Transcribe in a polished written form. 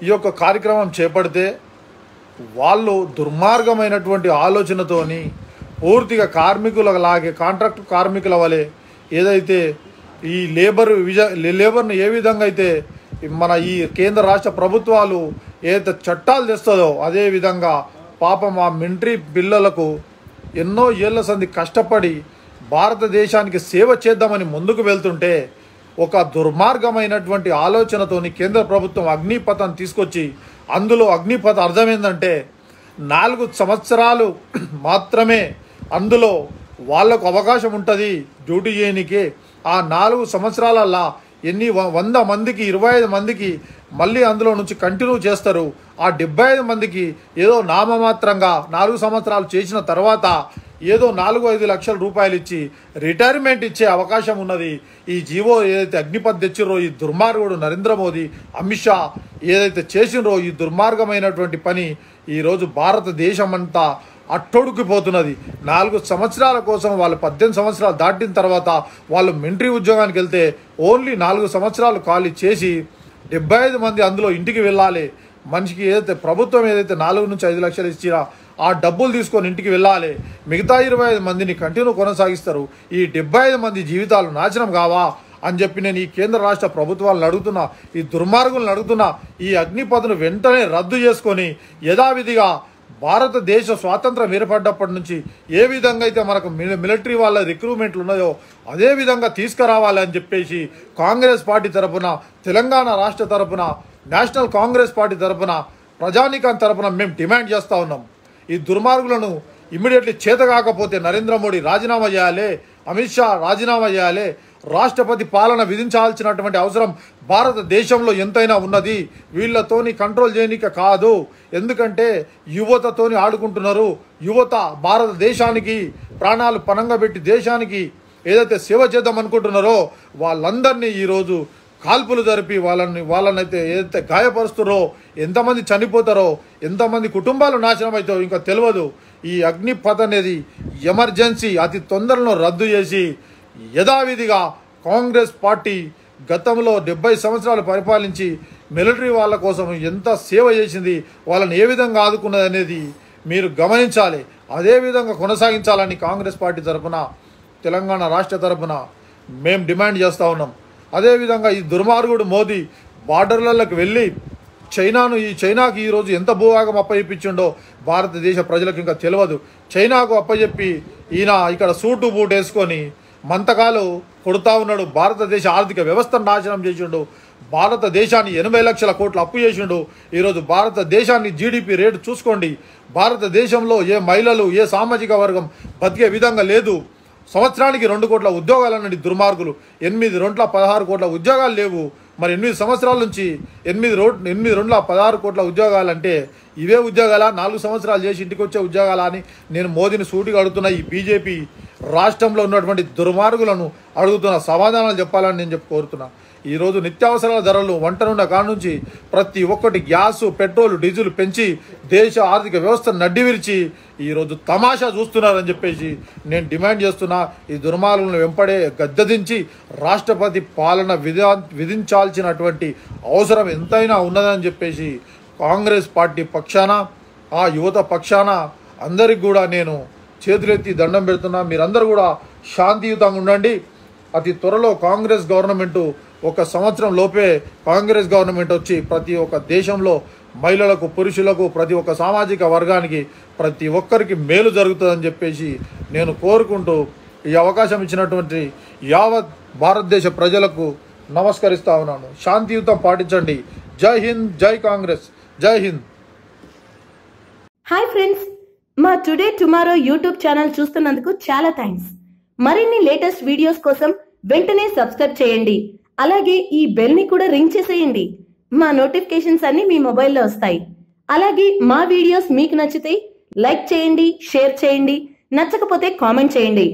ఈ యొక్క కార్యక్రమం చేపడితే వాళ్ళు దుర్మార్గమైనటువంటి ఆలోచనతోని పూర్తిగా కార్మికులలాగే కాంట్రాక్ట్ కార్మికుల వలె ఏదైతే ఈ లేబర్ను ఏ విధంగా అయితే మన ఈ కేంద్ర రాష్ట్ర ప్రభుత్వాలు ఏదైతే చట్టాలు తెస్తుందో అదేవిధంగా పాపం ఆ మిలిటరీ పిల్లలకు ఎన్నో ఏళ్ల సంధి కష్టపడి భారతదేశానికి సేవ చేద్దామని ముందుకు వెళ్తుంటే ఒక దుర్మార్గమైనటువంటి ఆలోచనతోని కేంద్ర ప్రభుత్వం అగ్నిపథం తీసుకొచ్చి అందులో అగ్నిపథ అర్థం ఏంటంటే 4 సంవత్సరాలు మాత్రమే అందులో వాళ్లకు అవకాశం ఉంటుంది డ్యూటీ చేయడానికి. ఆ 4 సంవత్సరాలల్లా 100 మందికి 25 మందికి మళ్ళీ అందులో నుంచి కంటిన్యూ చేస్తారు. ఆ 75 మందికి ఏదో నామమాత్రంగా 4 సంవత్సరాలు చేసిన తర్వాత ఏదో 4-5 లక్షల రూపాయలు ఇచ్చి రిటైర్మెంట్ ఇచ్చే అవకాశం ఉన్నది. ఈ జీవో ఏదైతే అగ్నిపథ్ తెచ్చిరో ఈ దుర్మార్గుడు నరేంద్ర మోదీ, అమిత్ షా ఏదైతే చేసినరో ఈ దుర్మార్గమైనటువంటి పని ఈరోజు భారతదేశం అంతా అట్టొడుకుపోతున్నది. 4 సంవత్సరాల కోసం వాళ్ళు 18 సంవత్సరాలు దాటిన తర్వాత వాళ్ళు మిలిటరీ ఉద్యోగానికి వెళ్తే ఓన్లీ 4 సంవత్సరాలు ఖాళీ చేసి 75 మంది అందులో ఇంటికి వెళ్ళాలి. మనిషికి ఏదైతే ప్రభుత్వం ఏదైతే 4 నుంచి 5 లక్షలు ఇచ్చినా ఆ డబ్బులు తీసుకొని ఇంటికి వెళ్ళాలి. మిగతా 25 మందిని కంటిన్యూ కొనసాగిస్తారు. ఈ 75 మంది జీవితాలు నాశనం కావా అని చెప్పి నేను ఈ కేంద్ర రాష్ట్ర ప్రభుత్వాలను అడుగుతున్నా, ఈ దుర్మార్గులను అడుగుతున్నా. ఈ అగ్నిపథను వెంటనే రద్దు చేసుకొని యథావిధిగా భారతదేశ స్వాతంత్రం ఏర్పడ్డప్పటి నుంచి ఏ విధంగా అయితే మనకు మిలిటరీ వాళ్ళ రిక్రూట్మెంట్లు ఉన్నాయో అదే విధంగా తీసుకురావాలి అని చెప్పేసి కాంగ్రెస్ పార్టీ తరఫున, తెలంగాణ రాష్ట్ర తరఫున, నేషనల్ కాంగ్రెస్ పార్టీ తరఫున, ప్రజానీకం తరఫున మేము డిమాండ్ చేస్తూ ఉన్నాం. ఈ దుర్మార్గులను ఇమ్మీడియట్లీ చేత కాకపోతే నరేంద్ర మోడీ రాజీనామా చేయాలి, అమిత్ షా రాజీనామా చేయాలి. రాష్ట్రపతి పాలన విధించాల్సినటువంటి అవసరం భారతదేశంలో ఎంతైనా ఉన్నది. వీళ్ళతోని కంట్రోల్ చేయనిక కాదు. ఎందుకంటే యువతతోని ఆడుకుంటున్నారు. యువత భారతదేశానికి ప్రాణాలు పణంగా పెట్టి దేశానికి ఏదైతే సేవ చేద్దాం అనుకుంటున్నారో వాళ్ళందరినీ ఈరోజు కాల్పులు జరిపి వాళ్ళనైతే ఏదైతే గాయపరుస్తారో, ఎంతమంది చనిపోతారో, ఎంతమంది కుటుంబాలు నాశనం అవుతారో ఇంకా తెలియదు. ఈ అగ్నిపథ్ అనేది ఎమర్జెన్సీ అతి తొందరలో రద్దు చేసి యథావిధిగా కాంగ్రెస్ పార్టీ గతంలో 70 సంవత్సరాలు పరిపాలించి మిలిటరీ వాళ్ళ కోసం ఎంత సేవ చేసింది, వాళ్ళని ఏ విధంగా ఆదుకున్నది అనేది మీరు గమనించాలి. అదేవిధంగా కొనసాగించాలని కాంగ్రెస్ పార్టీ తరఫున, తెలంగాణ రాష్ట్ర తరఫున మేము డిమాండ్ చేస్తూ ఉన్నాం. అదేవిధంగా ఈ దుర్మార్గుడు మోదీ బార్డర్లకు వెళ్ళి చైనాకి ఈరోజు ఎంత భూభాగం అప్పచెప్పించిండో భారతదేశ ప్రజలకు ఇంకా తెలియదు. చైనాకు అప్పచెప్పి ఈయన ఇక్కడ సూటు బూట్ వేసుకొని మంతకాలు కొడుతూ ఉన్నాడు. భారతదేశ ఆర్థిక వ్యవస్థను నాశనం చేసిండు. భారతదేశాన్ని 80 లక్షల కోట్లు అప్పు చేసిండు. ఈరోజు భారతదేశాన్ని జీడిపి రేటు చూసుకోండి. భారతదేశంలో ఏ మహిళలు, ఏ సామాజిక వర్గం బతికే విధంగా లేదు. సంవత్సరానికి 2 కోట్ల ఉద్యోగాలు అన్నది దుర్మార్గులు. 8 రోట్ల 16 కోట్ల ఉద్యోగాలు లేవు. మరి 8 సంవత్సరాల నుంచి 8 రోట్ల 16 కోట్ల ఉద్యోగాలు అంటే ఇవే ఉద్యోగాలా? 4 సంవత్సరాలు చేసి ఇంటికి వచ్చే ఉద్యోగాలా అని నేను మోదీని సూటిగా అడుగుతున్నా. ఈ బీజేపీ రాష్ట్రంలో ఉన్నటువంటి దుర్మార్గులను అడుగుతున్న సమాధానాలు చెప్పాలని నేను కోరుతున్నా. ఈరోజు నిత్యావసరాల ధరలు వంట నూనె కాడ నుంచి ప్రతి ఒక్కటి గ్యాసు, పెట్రోల్, డీజిల్ పెంచి దేశ ఆర్థిక వ్యవస్థను నడ్డివిరిచి ఈరోజు తమాషా చూస్తున్నారని చెప్పేసి నేను డిమాండ్ చేస్తున్నా. ఈ దుర్మార్గులను వెంపడే గద్దెదించి రాష్ట్రపతి పాలన విధించాల్సినటువంటి అవసరం ఎంతైనా ఉన్నదని చెప్పేసి కాంగ్రెస్ పార్టీ పక్షాన, ఆ యువత పక్షాన అందరికి కూడా నేను చేతులెత్తి దండం పెడుతున్నా. మీరందరూ కూడా శాంతియుతంగా ఉండండి. అతి త్వరలో కాంగ్రెస్ గవర్నమెంటు 1 సంవత్సరం లోపే కాంగ్రెస్ గవర్నమెంట్ వచ్చి ప్రతి ఒక్క దేశంలో మహిళలకు, పురుషులకు, ప్రతి ఒక్క సామాజిక వర్గానికి ప్రతి ఒక్కరికి మేలు జరుగుతుందని చెప్పేసి నేను కోరుకుంటూ ఈ అవకాశం ఇచ్చినటువంటి యావత్ భారతదేశ ప్రజలకు నమస్కరిస్తా ఉన్నాను. శాంతియుతం పాటించండి. జై హింద్, జై కాంగ్రెస్, జై హింద్. హాయ్ ఫ్రెండ్స్, మా టుడే టుమారో యూట్యూబ్ ఛానల్ చూస్తున్నందుకు చాలా థ్యాంక్స్. మరిన్ని లేటెస్ట్ వీడియోస్ కోసం వెంటనే సబ్స్క్రైబ్ చేయండి. అలాగే ఈ బెల్ ని కూడా రింగ్ చేసేయండి. మా నోటిఫికేషన్స్ అన్ని మీ మొబైల్లో వస్తాయి. అలాగే మా వీడియోస్ మీకు నచ్చితే లైక్ చేయండి, షేర్ చేయండి, నచ్చకపోతే కామెంట్ చేయండి.